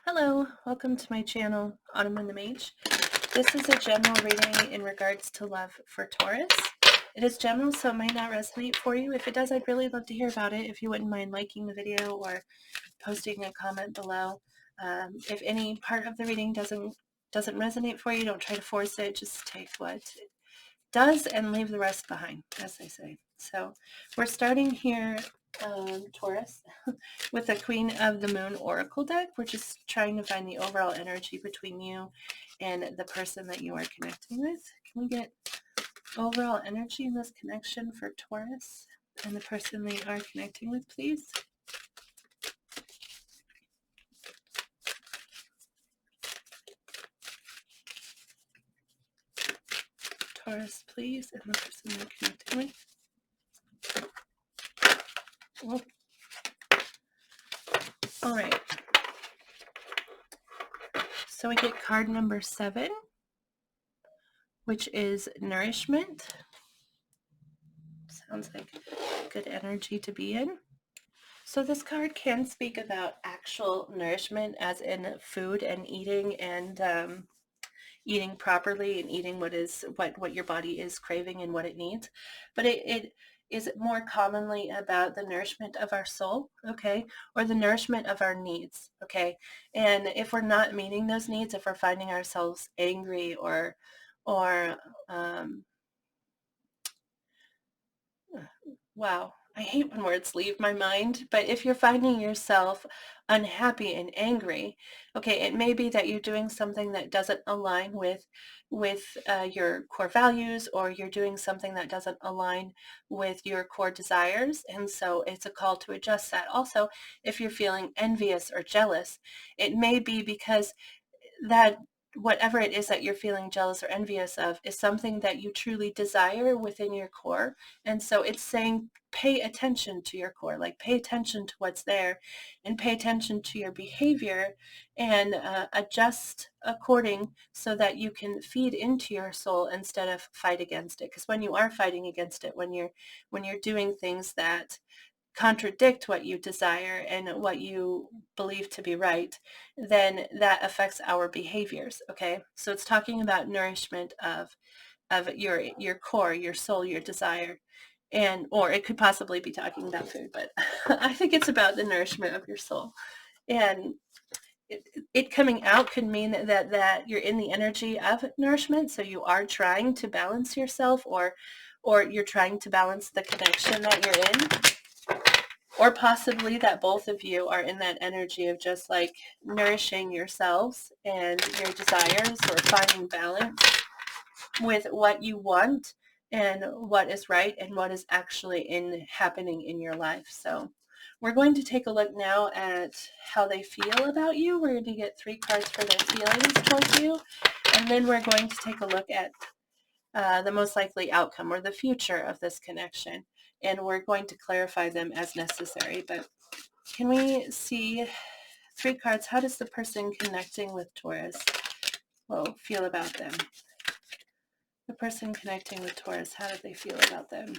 Hello, welcome to my channel, Autumn and the Mage. This is a general reading in regards to love for Taurus. It is general, so it might not resonate for you. If it does, I'd really love to hear about it. If you wouldn't mind liking the video or posting a comment below. If any part of the reading doesn't resonate for you, don't try to force it. Just take what it does and leave the rest behind, as they say. So we're starting here, Taurus, with the Queen of the Moon Oracle deck. We're just trying to find the overall energy between you and the person that you are connecting with. Can we get overall energy in this connection for Taurus and the person they are connecting with, please? Taurus, please, and the person they're connecting with. Oh. All right. So we get card number 7, which is nourishment. Sounds like good energy to be in. So this card can speak about actual nourishment, as in food and eating, and eating properly and eating what your body is craving and what it needs. But it is more commonly about the nourishment of our soul, okay, or the nourishment of our needs, okay. And if we're not meeting those needs, if we're finding ourselves angry or wow, I hate when words leave my mind, but if you're finding yourself unhappy and angry, okay, it may be that you're doing something that doesn't align with your core values, or you're doing something that doesn't align with your core desires, and so it's a call to adjust that. Also, if you're feeling envious or jealous, it may be because that whatever it is that you're feeling jealous or envious of is something that you truly desire within your core. And so it's saying, pay attention to your core, like pay attention to what's there and pay attention to your behavior, and adjust according, so that you can feed into your soul instead of fight against it. Because when you are fighting against it, when you're doing things that contradict what you desire and what you believe to be right, then that affects our behaviors, okay? So it's talking about nourishment of your core, your soul, your desire, and or it could possibly be talking about food, but I think it's about the nourishment of your soul. And it coming out could mean that you're in the energy of nourishment, so you are trying to balance yourself, or you're trying to balance the connection that you're in. Or possibly that both of you are in that energy of just like nourishing yourselves and your desires, or finding balance with what you want and what is right and what is actually happening in your life. So we're going to take a look now at how they feel about you. We're going to get 3 cards for their feelings towards you, and then we're going to take a look at the most likely outcome, or the future of this connection, and we're going to clarify them as necessary. But can we see 3 cards? How does the person connecting with Taurus feel about them? The person connecting with Taurus, how do they feel about them?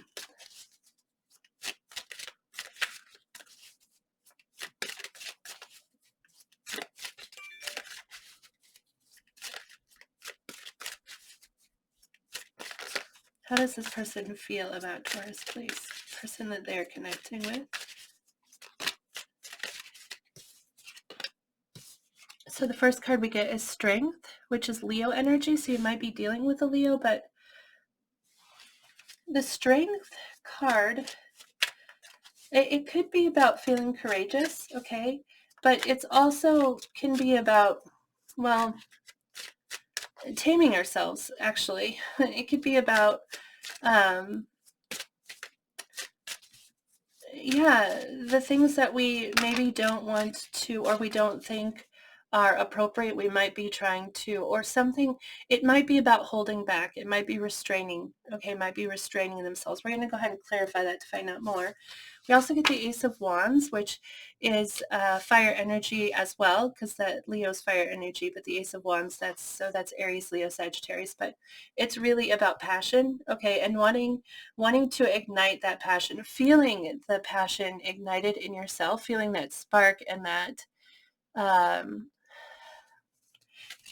How does this person feel about Taurus, please? The person that they're connecting with. So the first card we get is Strength, which is Leo energy. So you might be dealing with a Leo, but the Strength card, it could be about feeling courageous, okay? But it's also can be about, well, taming ourselves, actually. It could be about, the things that we maybe don't want to, or we don't think are appropriate. We might be trying to, or something. It might be about holding back. It might be restraining. Okay, it might be restraining themselves. We're going to go ahead and clarify that to find out more. We also get the Ace of Wands, which is fire energy as well, because that Leo's fire energy, but the Ace of Wands, that's Aries, Leo, Sagittarius. But it's really about passion, okay, and wanting to ignite that passion, feeling the passion ignited in yourself, feeling that spark and that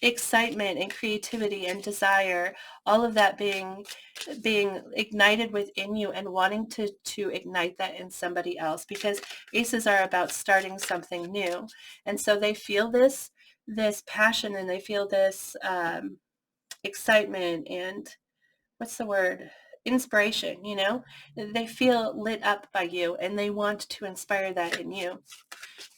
excitement and creativity and desire, all of that being ignited within you and wanting to ignite that in somebody else, because aces are about starting something new. And so they feel this passion, and they feel this excitement and, what's the word, inspiration, they feel lit up by you, and they want to inspire that in you.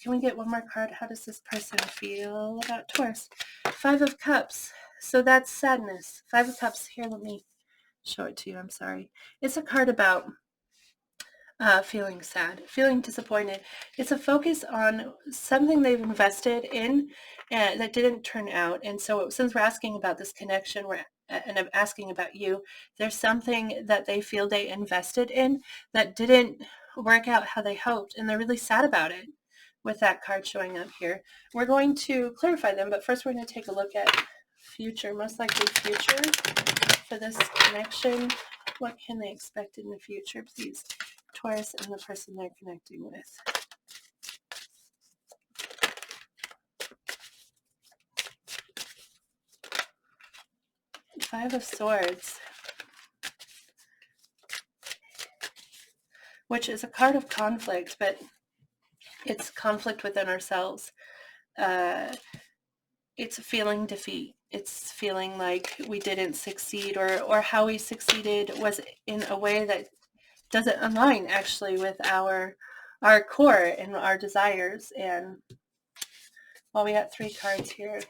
Can we get one more card? How does this person feel about Taurus? Five of Cups. So that's sadness. Five of Cups. Here, let me show it to you. I'm sorry. It's a card about feeling sad, feeling disappointed. It's a focus on something they've invested in that didn't turn out. And so since we're asking about this connection, and I'm asking about you, there's something that they feel they invested in that didn't work out how they hoped, and they're really sad about it with that card showing up here. We're going to clarify them, but first we're going to take a look at future, most likely future for this connection. What can they expect in the future, please? Taurus and the person they're connecting with. Five of Swords, which is a card of conflict, but it's conflict within ourselves. It's feeling defeat. It's feeling like we didn't succeed, or how we succeeded was in a way that doesn't align actually with our core and our desires. And well, we got three cards here.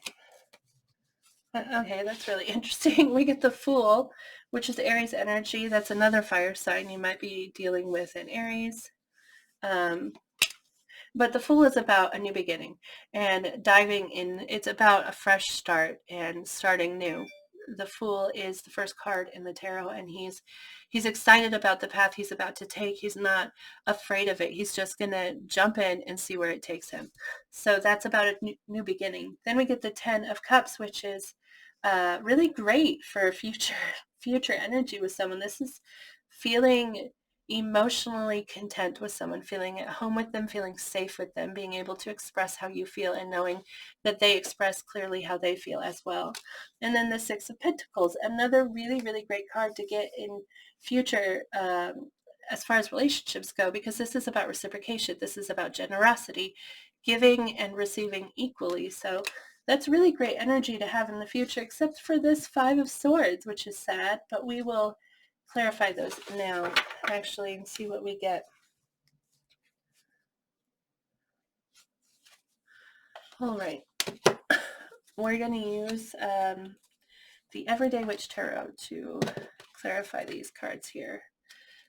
Okay, that's really interesting. We get the Fool, which is Aries energy. That's another fire sign you might be dealing with in Aries. But the Fool is about a new beginning and diving in. It's about a fresh start and starting new. The Fool is the first card in the tarot, and he's excited about the path he's about to take. He's not afraid of it. He's just going to jump in and see where it takes him. So that's about a new beginning. Then we get the Ten of Cups, which is really great for future energy with someone. This is feeling emotionally content with someone, feeling at home with them, feeling safe with them, being able to express how you feel, and knowing that they express clearly how they feel as well. And then the Six of Pentacles, another really, really great card to get in future as far as relationships go, because this is about reciprocation. This is about generosity, giving and receiving equally. So that's really great energy to have in the future, except for this Five of Swords, which is sad, but we will clarify those now, actually, and see what we get. All right. We're going to use the Everyday Witch Tarot to clarify these cards here.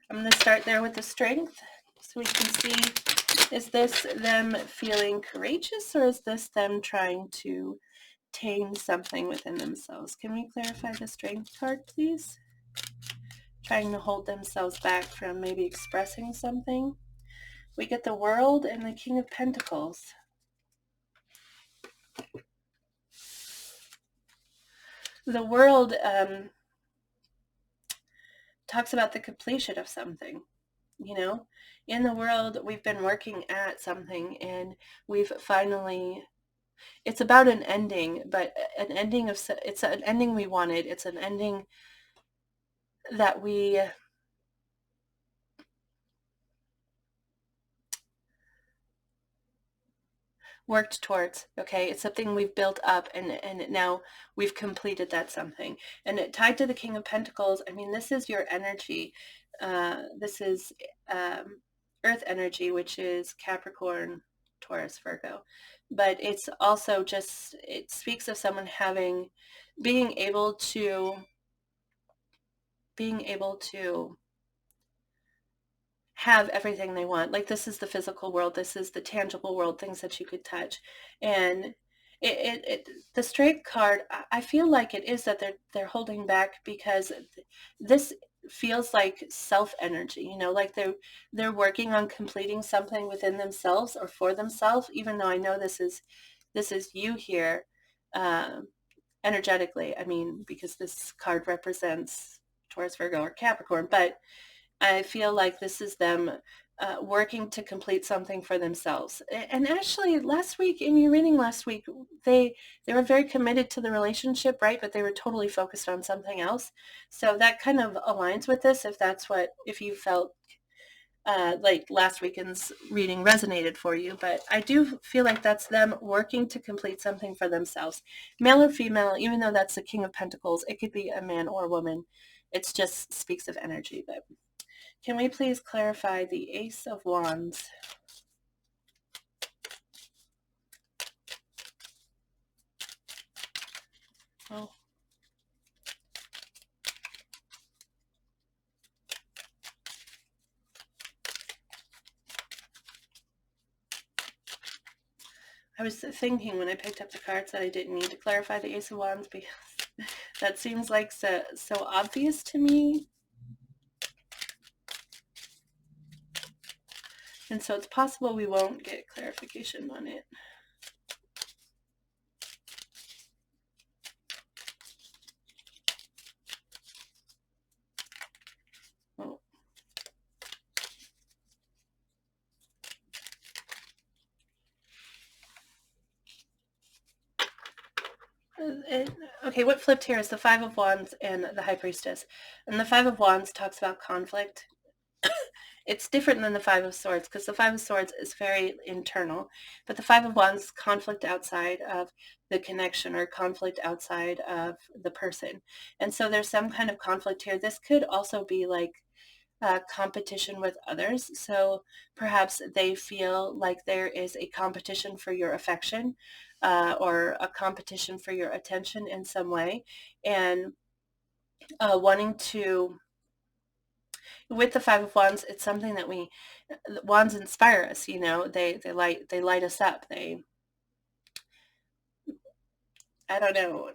I'm going to start there with the Strength, so we can see, is this them feeling courageous, or is this them trying to tame something within themselves? Can we clarify the Strength card, please? Trying to hold themselves back from maybe expressing something. We get the World and the King of Pentacles. The World talks about the completion of something. In the world, we've been working at something, and we've finally, it's about an ending, but it's an ending we wanted. It's an ending that we worked towards. Okay, it's something we've built up, and now we've completed that something. And it tied to the King of Pentacles, I mean, this is your energy. This is Earth energy, which is Capricorn, Taurus, Virgo. But it's also just, it speaks of someone being able to have everything they want. Like, this is the physical world, this is the tangible world, things that you could touch. And the Strength card, I feel like it is that they're holding back, because this feels like self energy, like they're working on completing something within themselves or for themselves, even though I know this is you here, energetically. I mean, because this card represents Taurus, Virgo, or Capricorn, but I feel like this is them working to complete something for themselves. And actually, last week in your reading last week, they were very committed to the relationship, right? But they were totally focused on something else. So that kind of aligns with this. If you felt like last weekend's reading resonated for you, but I do feel like that's them working to complete something for themselves, male or female. Even though that's the King of Pentacles, it could be a man or a woman. It just speaks of energy. But can we please clarify the Ace of Wands? Oh, I was thinking when I picked up the cards that I didn't need to clarify the Ace of Wands because that seems like so obvious to me. And so it's possible we won't get clarification on it. Oh. Okay, what flipped here is the Five of Wands and the High Priestess. And the Five of Wands talks about conflict. It's different than the Five of Swords because the Five of Swords is very internal, but the Five of Wands is conflict outside of the connection or conflict outside of the person. And so there's some kind of conflict here. This could also be like competition with others. So perhaps they feel like there is a competition for your affection or a competition for your attention in some way, and wanting to. With the Five of Wands, it's something that wands inspire us. They light us up. I don't know.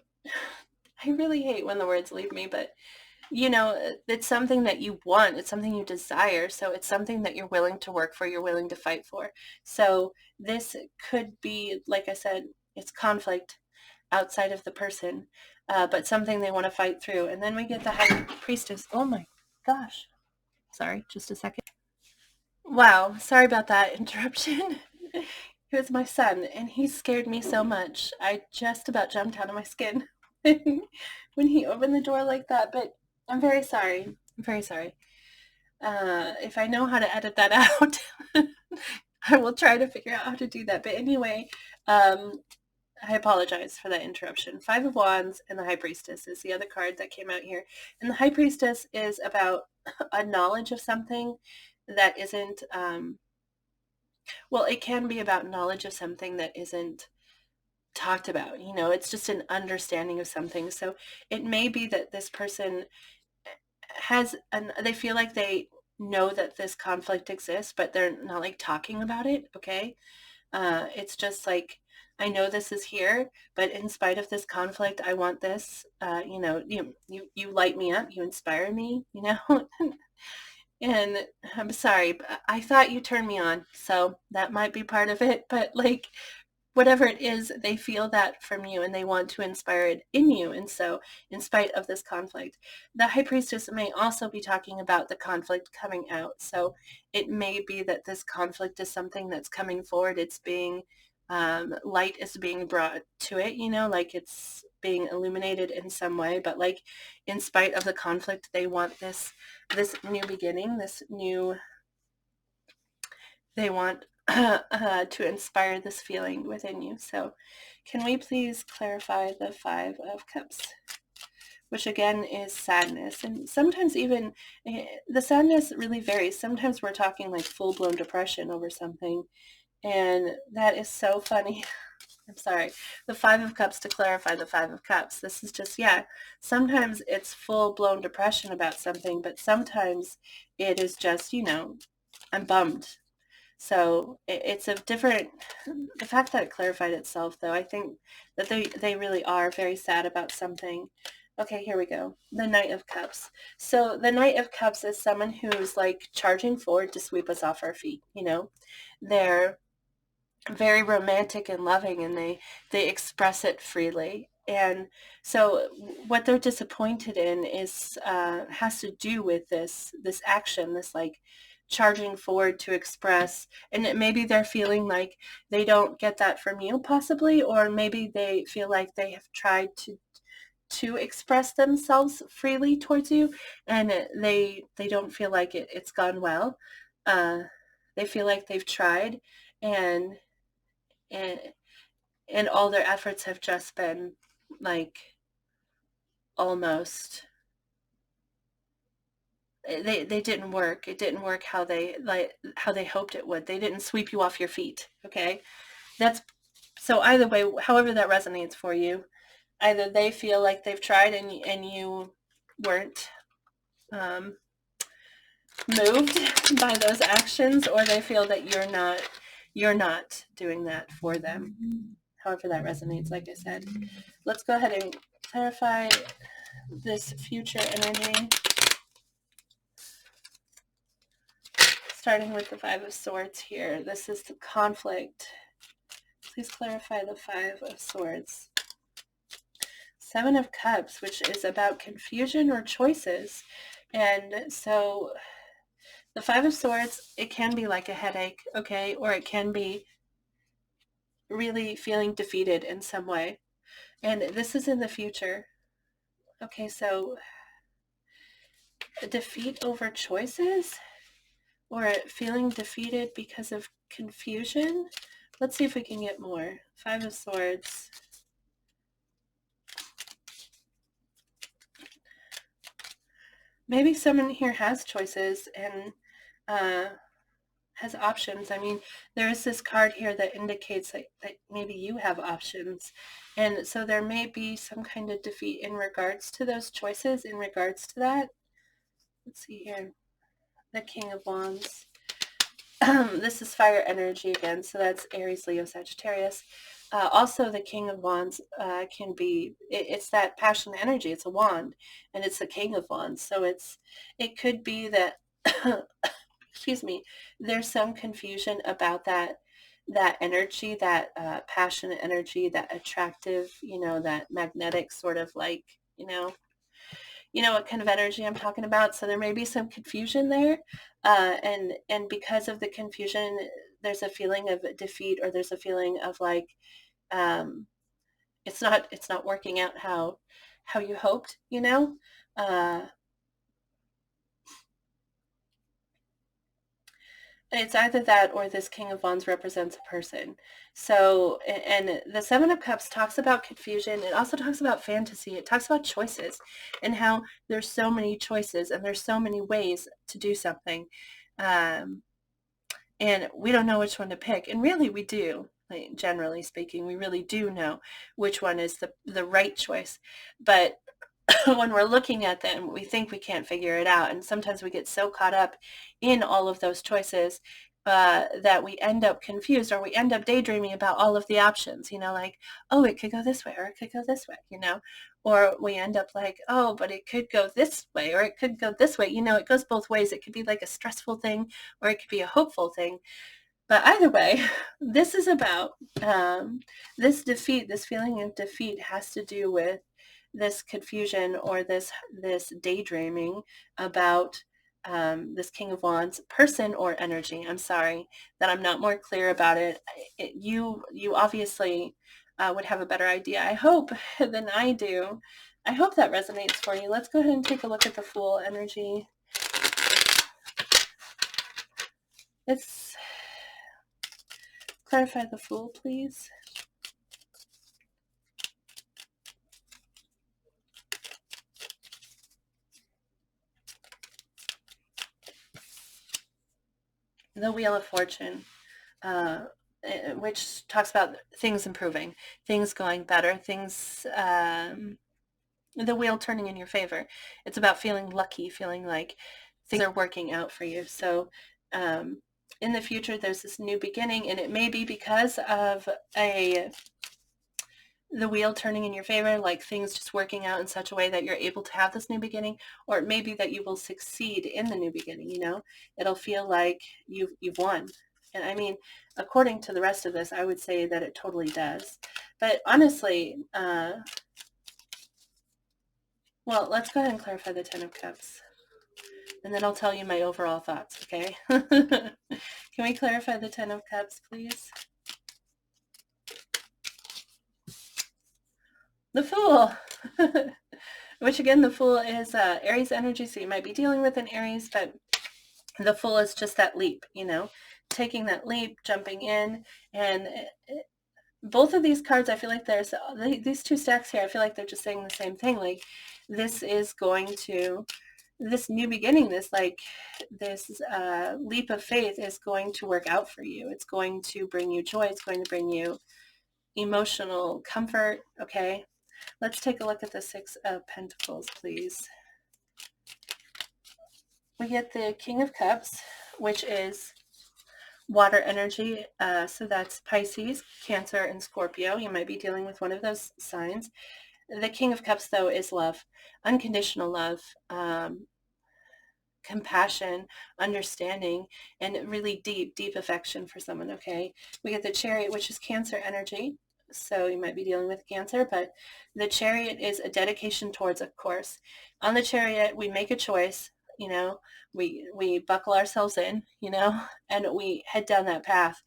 I really hate when the words leave me, but it's something that you want. It's something you desire. So it's something that you're willing to work for, you're willing to fight for. So this could be, like I said, it's conflict outside of the person, but something they want to fight through. And then we get the High Priestess. Oh my gosh. Sorry, just a second. Wow, sorry about that interruption. It was my son, and he scared me so much. I just about jumped out of my skin when he opened the door like that, but I'm very sorry. I'm very sorry. If I know how to edit that out, I will try to figure out how to do that. But anyway, I apologize for that interruption. Five of Wands and the High Priestess is the other card that came out here. And the High Priestess is about a knowledge of something that isn't, well, it can be about knowledge of something that isn't talked about. It's just an understanding of something. So it may be that this person they feel like they know that this conflict exists, but they're not like talking about it. Okay. It's just like, I know this is here, but in spite of this conflict, I want this. You light me up, you inspire me, and I'm sorry, but I thought you turned me on, so that might be part of it. But like, whatever it is, they feel that from you and they want to inspire it in you. And so, in spite of this conflict, the High Priestess may also be talking about the conflict coming out. So, it may be that this conflict is something that's coming forward. It's being, light is being brought to it, like it's being illuminated in some way. But like, in spite of the conflict, they want this new beginning, they want to inspire this feeling within you. So can we please clarify the Five of Cups, which again is sadness? And sometimes even the sadness really varies. Sometimes we're talking like full-blown depression over something, and that is so funny. I'm sorry. The Five of Cups, to clarify the Five of Cups, this is just, yeah, sometimes it's full-blown depression about something, but sometimes it is just, I'm bummed. So it's a different, the fact that it clarified itself, though, I think that they really are very sad about something. Okay, here we go. The Knight of Cups. So the Knight of Cups is someone who's like charging forward to sweep us off our feet. They're very romantic and loving, and they express it freely. And so what they're disappointed in is has to do with this action, this like charging forward to express, and maybe they're feeling like they don't get that from you possibly, or maybe they feel like they have tried to express themselves freely towards you, and they don't feel like it's gone well. uh, they feel like they've tried, and and and all their efforts have just been like almost, they didn't work. It didn't work how they hoped it would. They didn't sweep you off your feet. Okay, that's so either way, however that resonates for you, either they feel like they've tried and you weren't um, moved by those actions, or they feel that you're not doing that for them. However that resonates, like I said. Let's go ahead and clarify this future energy, starting with the Five of Swords here. This is the conflict. Please clarify the Five of Swords. Seven of Cups, which is about confusion or choices. And so the Five of Swords, it can be like a headache, okay? Or it can be really feeling defeated in some way. And this is in the future. Okay, so a defeat over choices, or feeling defeated because of confusion. Let's see if we can get more. Five of Swords. Maybe someone here has choices and has options. I mean, there is this card here that indicates that maybe you have options. And so there may be some kind of defeat in regards to those choices, in regards to that. Let's see here. The King of Wands. This is fire energy again, so that's Aries, Leo, Sagittarius. Also, the King of Wands can be, it's that passion energy. It's a wand, and it's the King of Wands. So it could be that, excuse me, there's some confusion about that energy, that passionate energy, that attractive, that magnetic sort of like, what kind of energy I'm talking about. So there may be some confusion there, and because of the confusion, there's a feeling of defeat, or there's a feeling of like it's not working out how you hoped. It's either that, or this King of Wands represents a person. So, and the Seven of Cups talks about confusion. It also talks about fantasy. It talks about choices, and how there's so many choices and there's so many ways to do something. Um, and we don't know which one to pick. And really we do. Like, generally speaking, we really do know which one is the right choice. But when we're looking at them, we think we can't figure it out. And sometimes we get so caught up in all of those choices that we end up confused, or we end up daydreaming about all of the options, like, oh, it could go this way, or it could go this way, or we end up like, oh, but it could go this way, or it could go this way. It goes both ways. It could be like a stressful thing, or it could be a hopeful thing. But either way, this is about this defeat. This feeling of defeat has to do with this confusion, or this daydreaming about this King of Wands person or energy. I'm sorry that I'm not more clear about it. You obviously would have a better idea, I hope, than I do. I hope that resonates for you. Let's go ahead and take a look at the Fool energy. Let's clarify the Fool, please. The Wheel of Fortune, which talks about things improving, things going better, things, the wheel turning in your favor. It's about feeling lucky, feeling like things are working out for you. So in the future, there's this new beginning, and it may be because of the wheel turning in your favor, like things just working out in such a way that you're able to have this new beginning, or it may be that you will succeed in the new beginning. It'll feel like you've won. And I mean, according to the rest of this, I would say that it totally does. But honestly, well, let's go ahead and clarify the Ten of Cups. and then I'll tell you my overall thoughts, okay? Can we clarify the Ten of Cups, please? The Fool. Which again, the Fool is Aries energy, so you might be dealing with an Aries, but the Fool is just that leap, taking that leap, jumping in, and both of these cards, I feel like there's these two stacks here, I feel like they're just saying the same thing. Like, this is going to, this new beginning, this leap of faith is going to work out for you. It's going to bring you joy. It's going to bring you emotional comfort. Okay, let's take a look at the Six of Pentacles, please. We get the King of Cups, which is water energy. So that's Pisces, Cancer, and Scorpio. You might be dealing with one of those signs. The King of Cups, though, is love, unconditional love, compassion, understanding, and really deep, deep affection for someone, okay? We get the Chariot, which is Cancer energy. So you might be dealing with Cancer, but the Chariot is a dedication towards a course. On the Chariot, we make a choice, we buckle ourselves in, and we head down that path.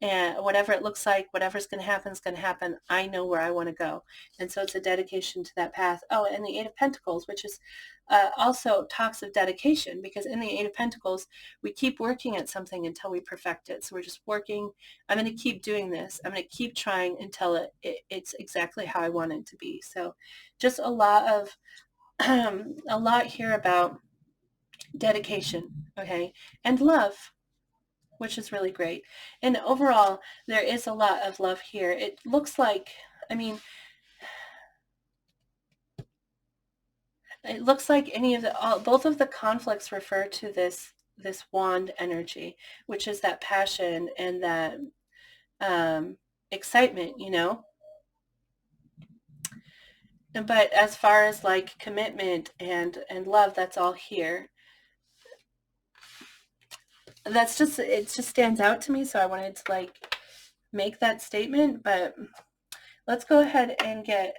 And whatever it looks like, whatever's going to happen is going to happen. I know where I want to go. And so it's a dedication to that path. Oh, and the Eight of Pentacles, which is also talks of dedication, because in the Eight of Pentacles, we keep working at something until we perfect it. So we're just working. I'm going to keep doing this. I'm going to keep trying until it's exactly how I want it to be. So just a lot of, a lot here about dedication, okay, and love, which is really great. And overall, there is a lot of love here. It looks like, it looks like both of the conflicts refer to this wand energy, which is that passion and that excitement, But as far as like commitment and love, that's all here. It just stands out to me, so I wanted to like make that statement. But let's go ahead and get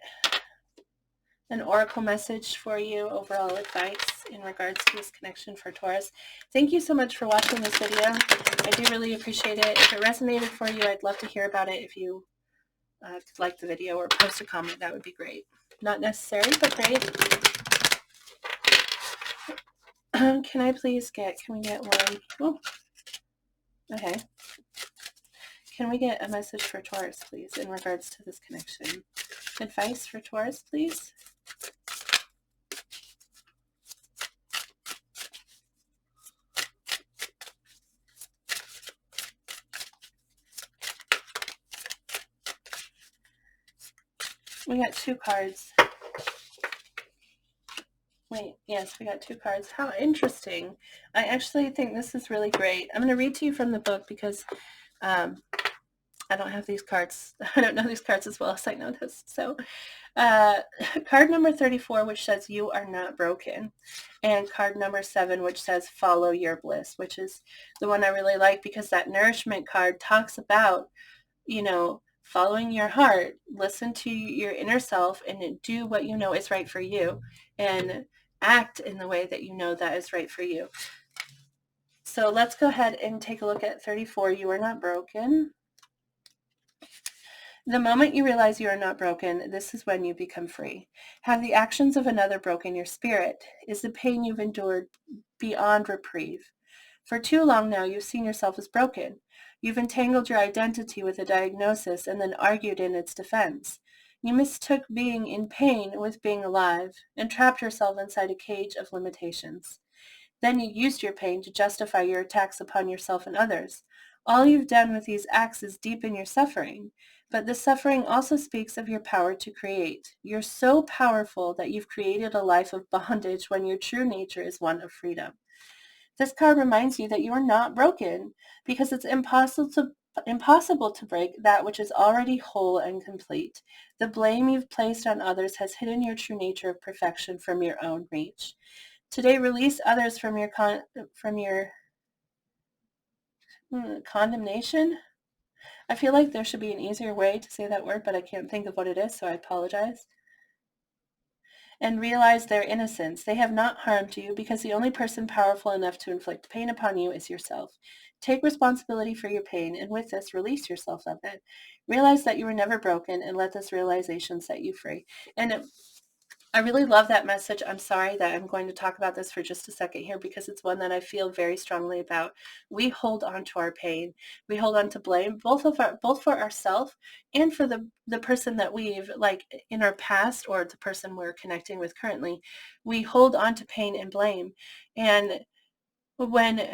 an oracle message for you, overall advice in regards to this connection for Taurus. Thank you so much for watching this video. I do really appreciate it. If it resonated for you, I'd love to hear about it. If you like the video or post a comment, that would be great. Not necessary, but great. Can we get one? Oh, okay. Can we get a message for Taurus, please, in regards to this connection? Advice for Taurus, please. We got two cards. Wait, yes, we got two cards. How interesting. I actually think this is really great. I'm going to read to you from the book because I don't have these cards. I don't know these cards as well as I know this. So card number 34, which says you are not broken. And card number 7, which says follow your bliss, which is the one I really like because that nourishment card talks about, following your heart, listen to your inner self and do what you know is right for you and act in the way that you know that is right for you. So let's go ahead and take a look at 34. You are not broken. The moment you realize you are not broken, this is when you become free. Have the actions of another broken your spirit? Is the pain you've endured beyond reprieve? For too long now, you've seen yourself as broken. You've entangled your identity with a diagnosis and then argued in its defense. You mistook being in pain with being alive and trapped yourself inside a cage of limitations. Then you used your pain to justify your attacks upon yourself and others. All you've done with these acts is deepen your suffering, but the suffering also speaks of your power to create. You're so powerful that you've created a life of bondage when your true nature is one of freedom. This card reminds you that you are not broken because it's impossible to break that which is already whole and complete. The blame you've placed on others has hidden your true nature of perfection from your own reach. Today, release others from your condemnation. I feel like there should be an easier way to say that word, but I can't think of what it is, so I apologize. and realize their innocence. They have not harmed you because the only person powerful enough to inflict pain upon you is yourself. Take responsibility for your pain, and with this, release yourself of it. Realize that you were never broken, and let this realization set you free. And I really love that message. I'm sorry that I'm going to talk about this for just a second here because it's one that I feel very strongly about. We hold on to our pain. We hold on to blame, both for ourselves and for the person that we've like in our past or the person we're connecting with currently. We hold on to pain and blame. And when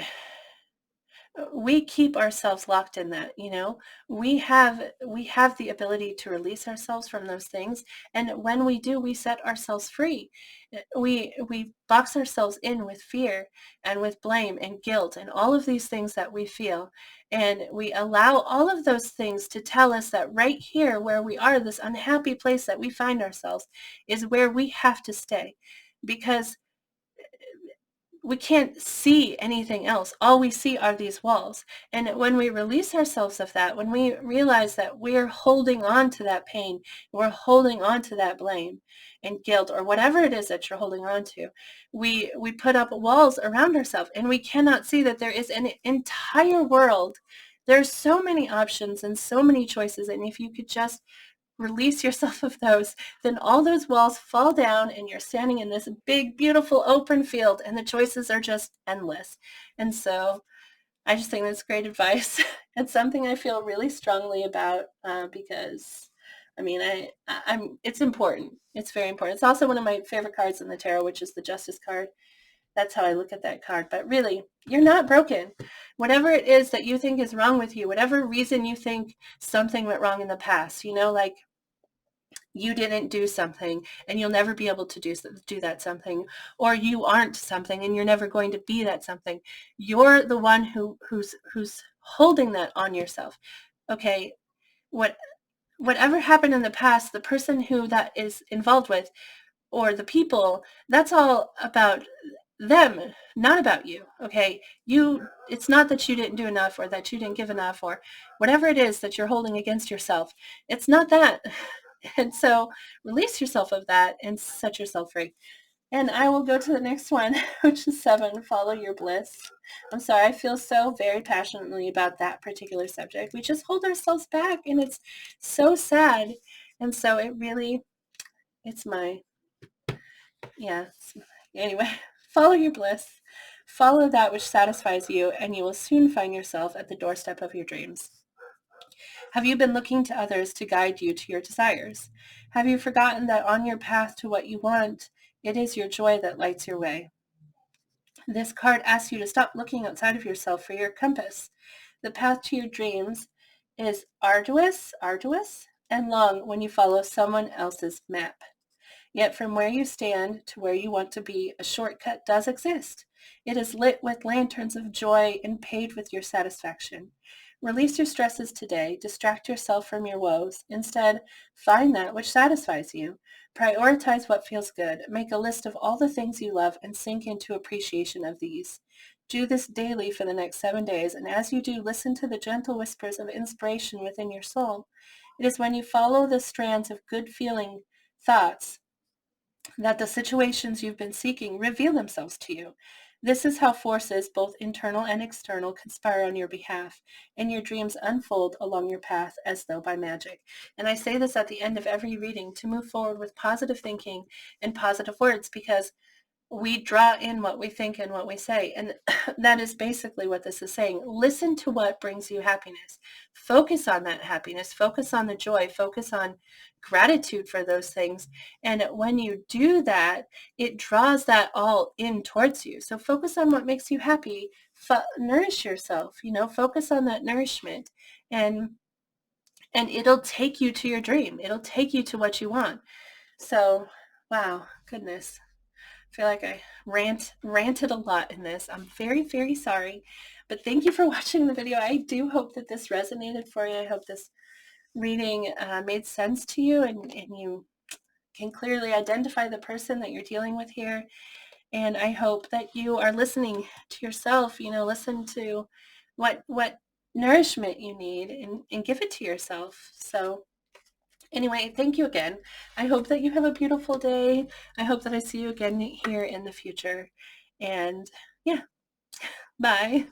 we keep ourselves locked in that, we have the ability to release ourselves from those things, and when we do, we set ourselves free. We box ourselves in with fear and with blame and guilt and all of these things that we feel, and we allow all of those things to tell us that right here where we are, this unhappy place that we find ourselves, is where we have to stay, because we can't see anything else. All we see are these walls. And when we release ourselves of that, when we realize that we're holding on to that pain, we're holding on to that blame and guilt or whatever it is that you're holding on to, we put up walls around ourselves, and we cannot see that there is an entire world. There's so many options and so many choices. And if you could just release yourself of those, then all those walls fall down and you're standing in this big, beautiful open field, and the choices are just endless. And so I just think that's great advice. It's something I feel really strongly about because it's important. It's very important. It's also one of my favorite cards in the tarot, which is the Justice card. That's how I look at that card. But really, you're not broken. Whatever it is that you think is wrong with you, whatever reason you think something went wrong in the past, like you didn't do something and you'll never be able to do that something, or you aren't something and you're never going to be that something. You're the one who's holding that on yourself. Okay, whatever happened in the past, the person who that is involved with, or the people, that's all about them, not about you. Okay, it's not that you didn't do enough or that you didn't give enough or whatever it is that you're holding against yourself. It's not that. And so release yourself of that and set yourself free. And I will go to the next one, which is 7, follow your bliss. I'm sorry, I feel so very passionately about that particular subject. We just hold ourselves back, and it's so sad. And so it's my, yeah. Anyway, follow your bliss. Follow that which satisfies you, and you will soon find yourself at the doorstep of your dreams. Have you been looking to others to guide you to your desires? Have you forgotten that on your path to what you want, it is your joy that lights your way? This card asks you to stop looking outside of yourself for your compass. The path to your dreams is arduous, and long when you follow someone else's map. Yet from where you stand to where you want to be, a shortcut does exist. It is lit with lanterns of joy and paved with your satisfaction. Release your stresses today. Distract yourself from your woes. Instead, find that which satisfies you. Prioritize what feels good. Make a list of all the things you love and sink into appreciation of these. Do this daily for the next 7 days, and as you do, listen to the gentle whispers of inspiration within your soul. It is when you follow the strands of good feeling thoughts that the situations you've been seeking reveal themselves to you. This is how forces, both internal and external, conspire on your behalf, and your dreams unfold along your path as though by magic. And I say this at the end of every reading to move forward with positive thinking and positive words, because we draw in what we think and what we say. And that is basically what this is saying. Listen to what brings you happiness. Focus on that happiness. Focus on the joy. Focus on gratitude for those things. And when you do that, it draws that all in towards you. So focus on what makes you happy. Nourish yourself, focus on that nourishment. And it'll take you to your dream. It'll take you to what you want. So, wow, goodness. I feel like I ranted a lot in this. I'm very, very sorry. But thank you for watching the video. I do hope that this resonated for you. I hope this reading made sense to you, and you can clearly identify the person that you're dealing with here. And I hope that you are listening to yourself, listen to what nourishment you need and give it to yourself. So Anyway, thank you again. I hope that you have a beautiful day. I hope that I see you again here in the future. And yeah, bye.